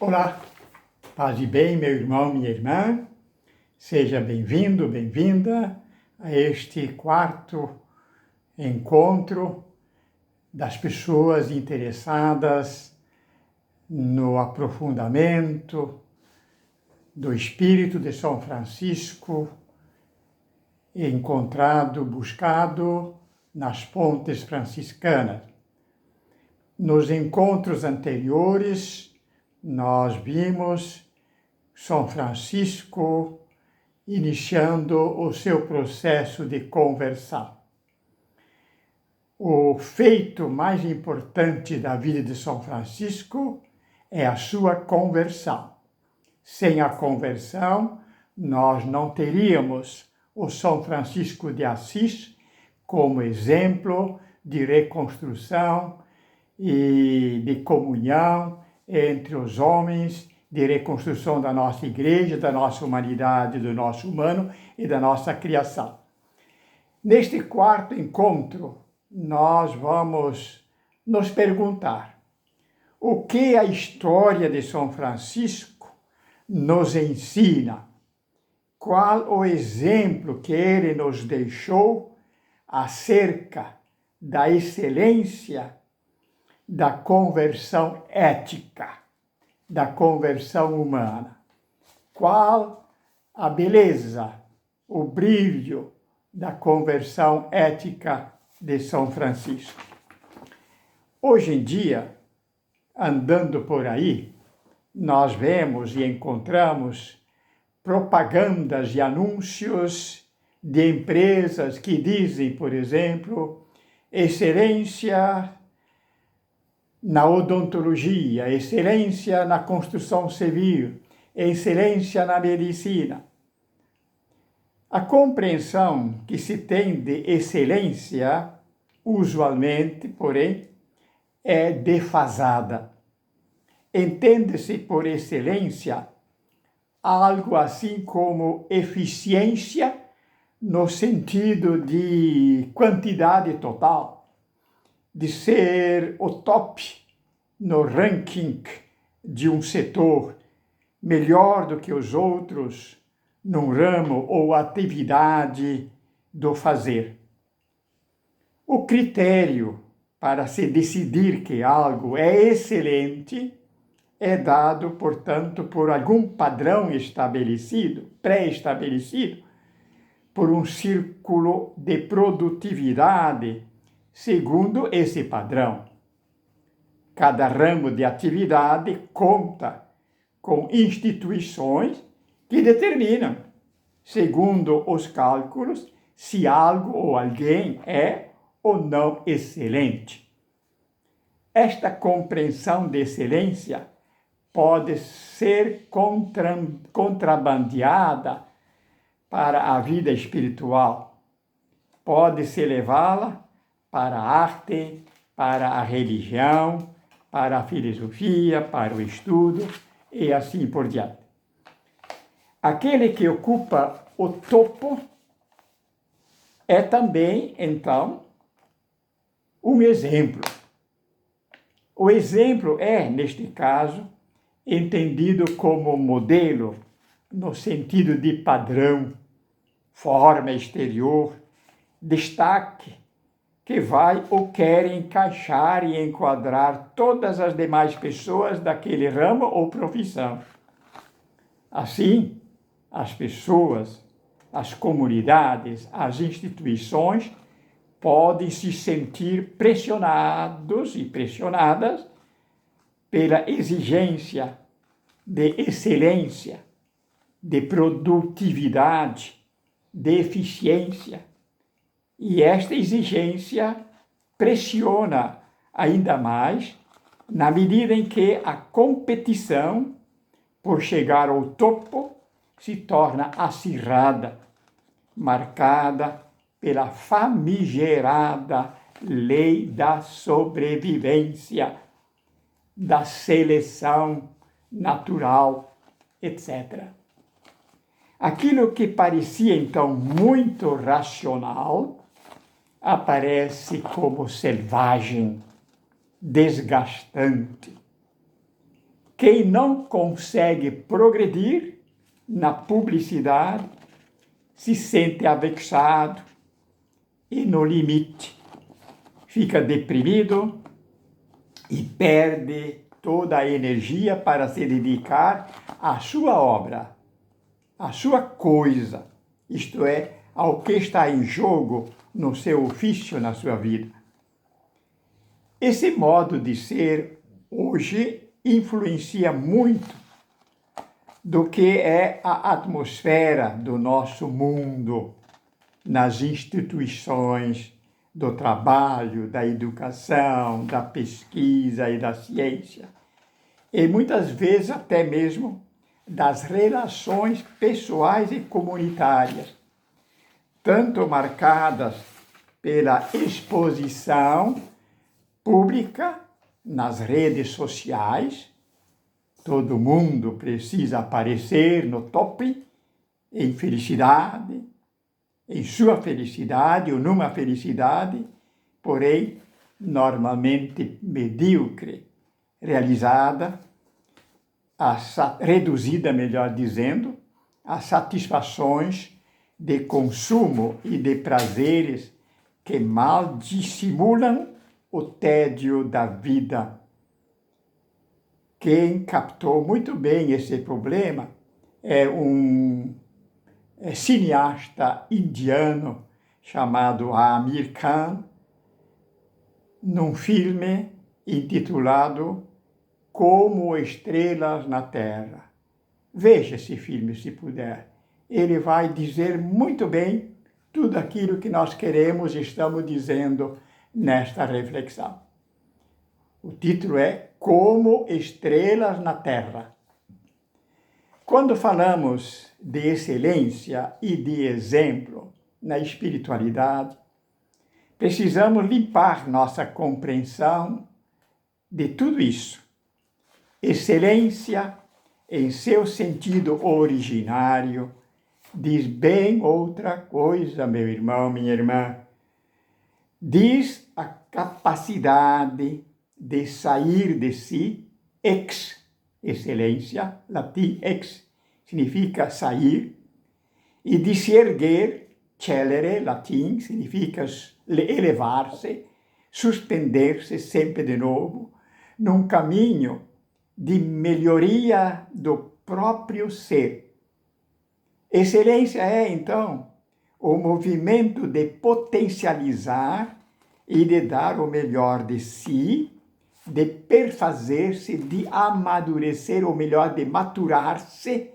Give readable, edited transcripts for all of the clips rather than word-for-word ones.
Olá, paz e bem, meu irmão, minha irmã. Seja bem-vindo, bem-vinda a este quarto encontro das pessoas interessadas no aprofundamento do Espírito de São Francisco, encontrado, buscado nas pontes franciscanas. Nos encontros anteriores, nós vimos São Francisco iniciando o seu processo de conversão. O feito mais importante da vida de São Francisco é a sua conversão. Sem a conversão, nós não teríamos o São Francisco de Assis como exemplo de reconstrução e de comunhão entre os homens, de reconstrução da nossa igreja, da nossa humanidade, do nosso humano e da nossa criação. Neste quarto encontro, nós vamos nos perguntar o que a história de São Francisco nos ensina, qual o exemplo que ele nos deixou acerca da excelência da conversão ética, da conversão humana. Qual a beleza, o brilho da conversão ética de São Francisco. Hoje em dia, andando por aí, nós vemos e encontramos propagandas e anúncios de empresas que dizem, por exemplo, excelência na odontologia, excelência na construção civil, excelência na medicina. A compreensão que se tem de excelência, usualmente, porém, é defasada. Entende-se por excelência algo assim como eficiência no sentido de quantidade total, de ser o top no ranking de um setor, melhor do que os outros num ramo ou atividade do fazer. O critério para se decidir que algo é excelente é dado, portanto, por algum padrão estabelecido, pré-estabelecido, por um círculo de produtividade segundo esse padrão. Cada ramo de atividade conta com instituições que determinam, segundo os cálculos, se algo ou alguém é ou não excelente. Esta compreensão de excelência pode ser contrabandeada para a vida espiritual. Pode-se levá-la para a arte, para a religião, para a filosofia, para o estudo e assim por diante. Aquele que ocupa o topo é também, então, um exemplo. O exemplo é, neste caso, entendido como modelo, no sentido de padrão, forma exterior, destaque, que vai ou quer encaixar e enquadrar todas as demais pessoas daquele ramo ou profissão. Assim, as pessoas, as comunidades, as instituições podem se sentir pressionados e pressionadas pela exigência de excelência, de produtividade, de eficiência. E esta exigência pressiona ainda mais na medida em que a competição por chegar ao topo se torna acirrada, marcada pela famigerada lei da sobrevivência, da seleção natural, etc. Aquilo que parecia então muito racional aparece como selvagem, desgastante. Quem não consegue progredir na publicidade se sente avexado e no limite. Fica deprimido e perde toda a energia para se dedicar à sua obra, à sua coisa, isto é, ao que está em jogo no seu ofício, na sua vida. Esse modo de ser hoje influencia muito do que é a atmosfera do nosso mundo, nas instituições do trabalho, da educação, da pesquisa e da ciência, e muitas vezes até mesmo das relações pessoais e comunitárias, tanto marcadas pela exposição pública nas redes sociais. Todo mundo precisa aparecer no top, em felicidade, em sua felicidade ou numa felicidade, porém normalmente medíocre, realizada, reduzida, melhor dizendo, a satisfações de consumo e de prazeres que mal dissimulam o tédio da vida. Quem captou muito bem esse problema é um cineasta indiano chamado Aamir Khan, num filme intitulado Como Estrelas na Terra. Veja esse filme, se puder. Ele vai dizer muito bem tudo aquilo que nós queremos e estamos dizendo nesta reflexão. O título é Como Estrelas na Terra. Quando falamos de excelência e de exemplo na espiritualidade, precisamos limpar nossa compreensão de tudo isso. Excelência, em seu sentido originário, diz bem outra coisa, meu irmão, minha irmã. Diz a capacidade de sair de si, excelência, latim ex, significa sair, e de se erguer, celere, latim, significa elevar-se, suspender-se sempre de novo, num caminho de melhoria do próprio ser. Excelência é, então, o movimento de potencializar e de dar o melhor de si, de perfazer-se, de amadurecer, ou melhor, de maturar-se,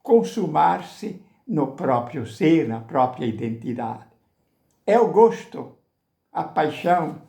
consumar-se no próprio ser, na própria identidade. É o gosto, a paixão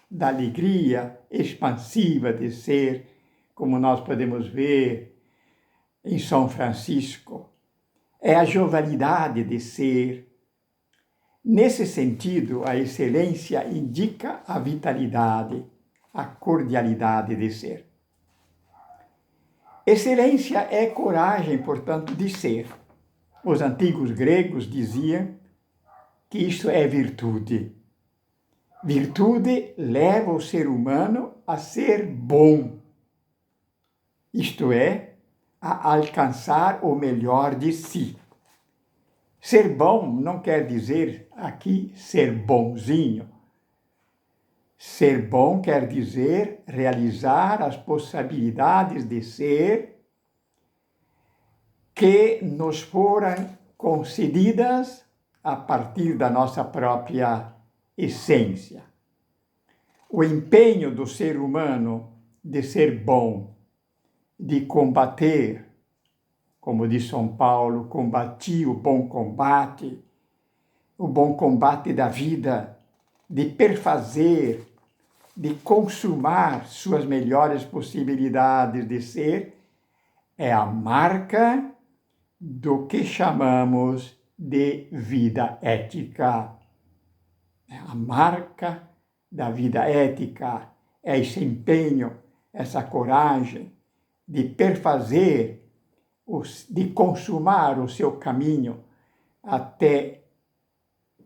da alegria expansiva de ser, como nós podemos ver em São Francisco. É a jovialidade de ser. Nesse sentido, a excelência indica a vitalidade, a cordialidade de ser. Excelência é coragem, portanto, de ser. Os antigos gregos diziam que isto é virtude. Virtude leva o ser humano a ser bom, isto é, a alcançar o melhor de si. Ser bom não quer dizer aqui ser bonzinho. Ser bom quer dizer realizar as possibilidades de ser que nos foram concedidas a partir da nossa própria essência. O empenho do ser humano de ser bom, de combater, como diz São Paulo, combati o bom combate da vida, de perfazer, de consumar suas melhores possibilidades de ser, é a marca do que chamamos de vida ética. É a marca da vida ética, é esse empenho, essa coragem de perfazer, de consumar o seu caminho até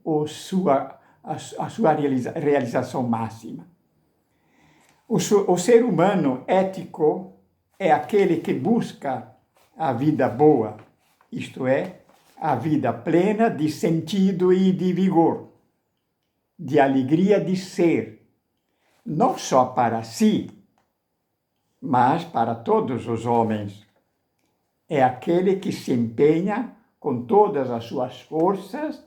a sua realização máxima. O ser humano ético é aquele que busca a vida boa, isto é, a vida plena de sentido e de vigor, de alegria de ser, não só para si, mas para todos os homens. É aquele que se empenha com todas as suas forças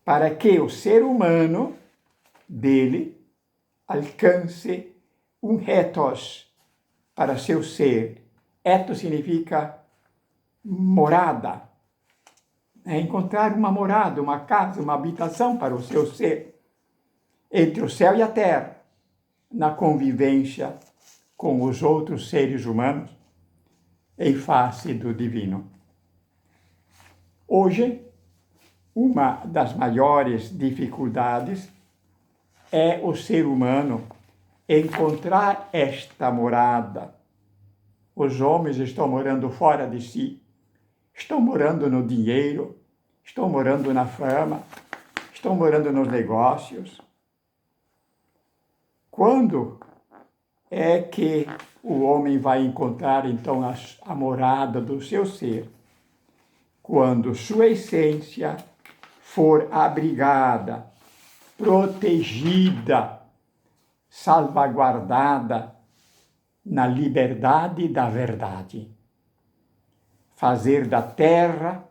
para que o ser humano dele alcance um ethos para seu ser. Ethos significa morada. É encontrar uma morada, uma casa, uma habitação para o seu ser, entre o céu e a terra, na convivência com os outros seres humanos, em face do divino. Hoje, uma das maiores dificuldades é o ser humano encontrar esta morada. Os homens estão morando fora de si, estão morando no dinheiro, estão morando na fama, estão morando nos negócios. Quando é que o homem vai encontrar, então, a morada do seu ser? Quando sua essência for abrigada, protegida, salvaguardada na liberdade da verdade. Fazer da terra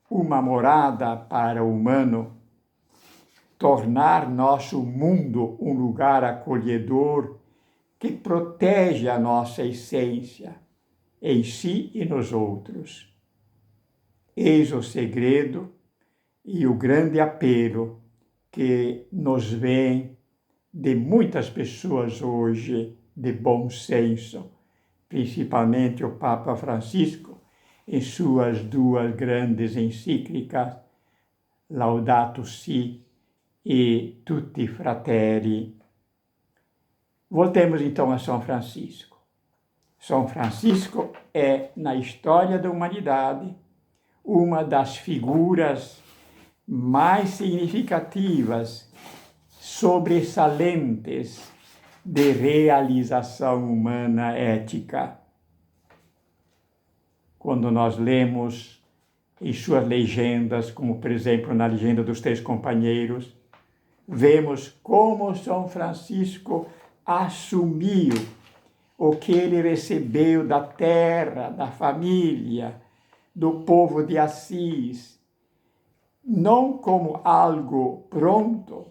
uma morada para o humano, tornar nosso mundo um lugar acolhedor que protege a nossa essência em si e nos outros. Eis o segredo e o grande apelo que nos vem de muitas pessoas hoje de bom senso, principalmente o Papa Francisco, em suas duas grandes encíclicas, Laudato Si e Tutti Fratelli. Voltemos então a São Francisco. São Francisco é, na história da humanidade, uma das figuras mais significativas, sobressalentes de realização humana ética. Quando nós lemos em suas legendas, como por exemplo na legenda dos Três Companheiros, vemos como São Francisco assumiu o que ele recebeu da terra, da família, do povo de Assis, não como algo pronto,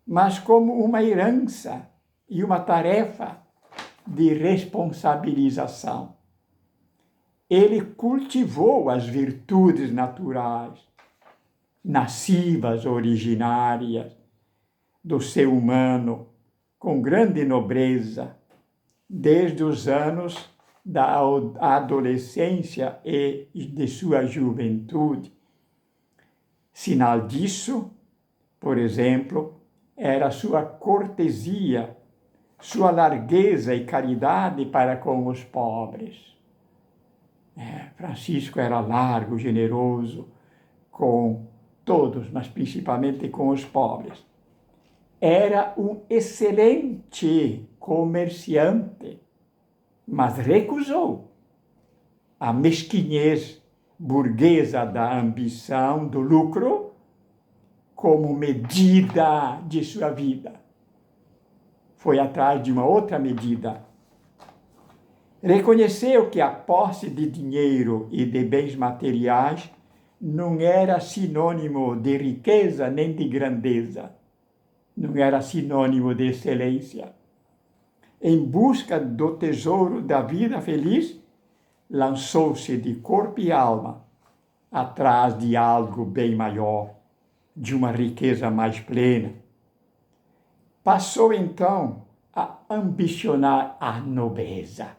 mas como uma herança e uma tarefa de responsabilização. Ele cultivou as virtudes naturais, nascivas, originárias do ser humano, com grande nobreza, desde os anos da adolescência e de sua juventude. Sinal disso, por exemplo, era sua cortesia, sua largueza e caridade para com os pobres. Francisco era largo, generoso com todos, mas principalmente com os pobres. Era um excelente comerciante, mas recusou a mesquinhez burguesa da ambição, do lucro, como medida de sua vida. Foi atrás de uma outra medida. Reconheceu que a posse de dinheiro e de bens materiais não era sinônimo de riqueza nem de grandeza, não era sinônimo de excelência. Em busca do tesouro da vida feliz, lançou-se de corpo e alma atrás de algo bem maior, de uma riqueza mais plena. Passou então a ambicionar a nobreza.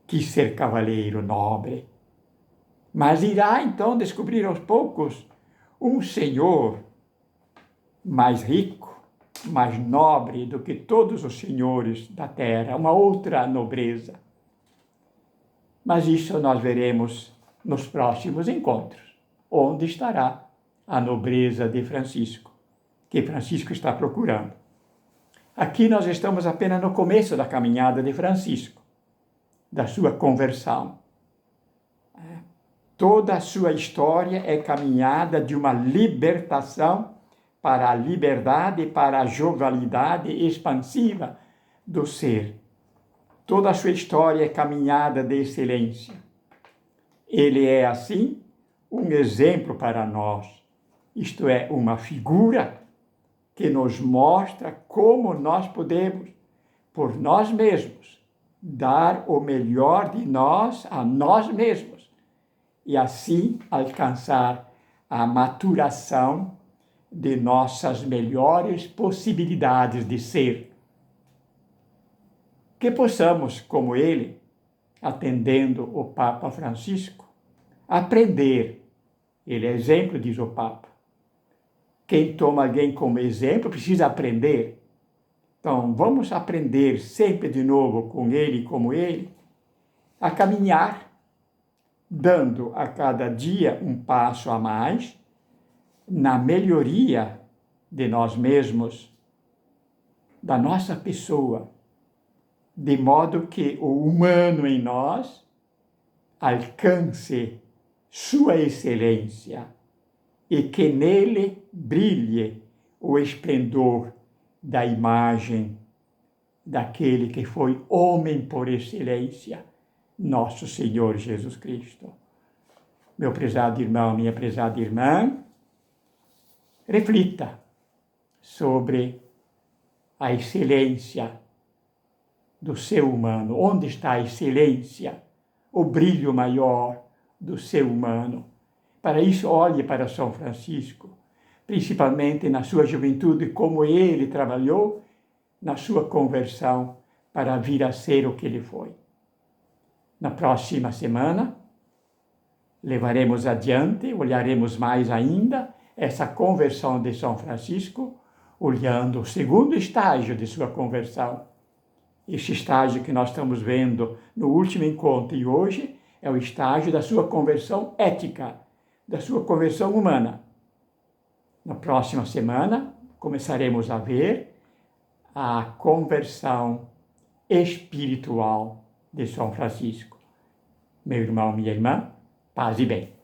Quis ser cavaleiro nobre, mas irá então descobrir aos poucos um senhor mais rico, mais nobre do que todos os senhores da terra, uma outra nobreza. Mas isso nós veremos nos próximos encontros, onde estará a nobreza de Francisco, que Francisco está procurando. Aqui nós estamos apenas no começo da caminhada de Francisco. da sua conversão. Toda a sua história é caminhada de uma libertação para a liberdade, para a jovialidade expansiva do ser. Toda a sua história é caminhada de excelência. Ele é, assim, um exemplo para nós, isto é, uma figura que nos mostra como nós podemos, por nós mesmos, dar o melhor de nós a nós mesmos e assim alcançar a maturação de nossas melhores possibilidades de ser. Que possamos, como ele, atendendo o Papa Francisco, aprender. Ele é exemplo, diz o Papa. Quem toma alguém como exemplo precisa aprender. Então, vamos aprender sempre de novo com ele, como ele, a caminhar, dando a cada dia um passo a mais na melhoria de nós mesmos, da nossa pessoa, de modo que o humano em nós alcance sua excelência e que nele brilhe o esplendor da imagem daquele que foi homem por excelência, nosso Senhor Jesus Cristo. Meu prezado irmão, minha prezada irmã, reflita sobre a excelência do ser humano. Onde está a excelência, o brilho maior do ser humano? Para isso, olhe para São Francisco, principalmente na sua juventude, como ele trabalhou na sua conversão para vir a ser o que ele foi. Na próxima semana, levaremos adiante, olharemos mais ainda essa conversão de São Francisco, olhando o segundo estágio de sua conversão. Este estágio que nós estamos vendo no último encontro e hoje é o estágio da sua conversão ética, da sua conversão humana. Na próxima semana, começaremos a ver a conversão espiritual de São Francisco. Meu irmão, minha irmã, paz e bem.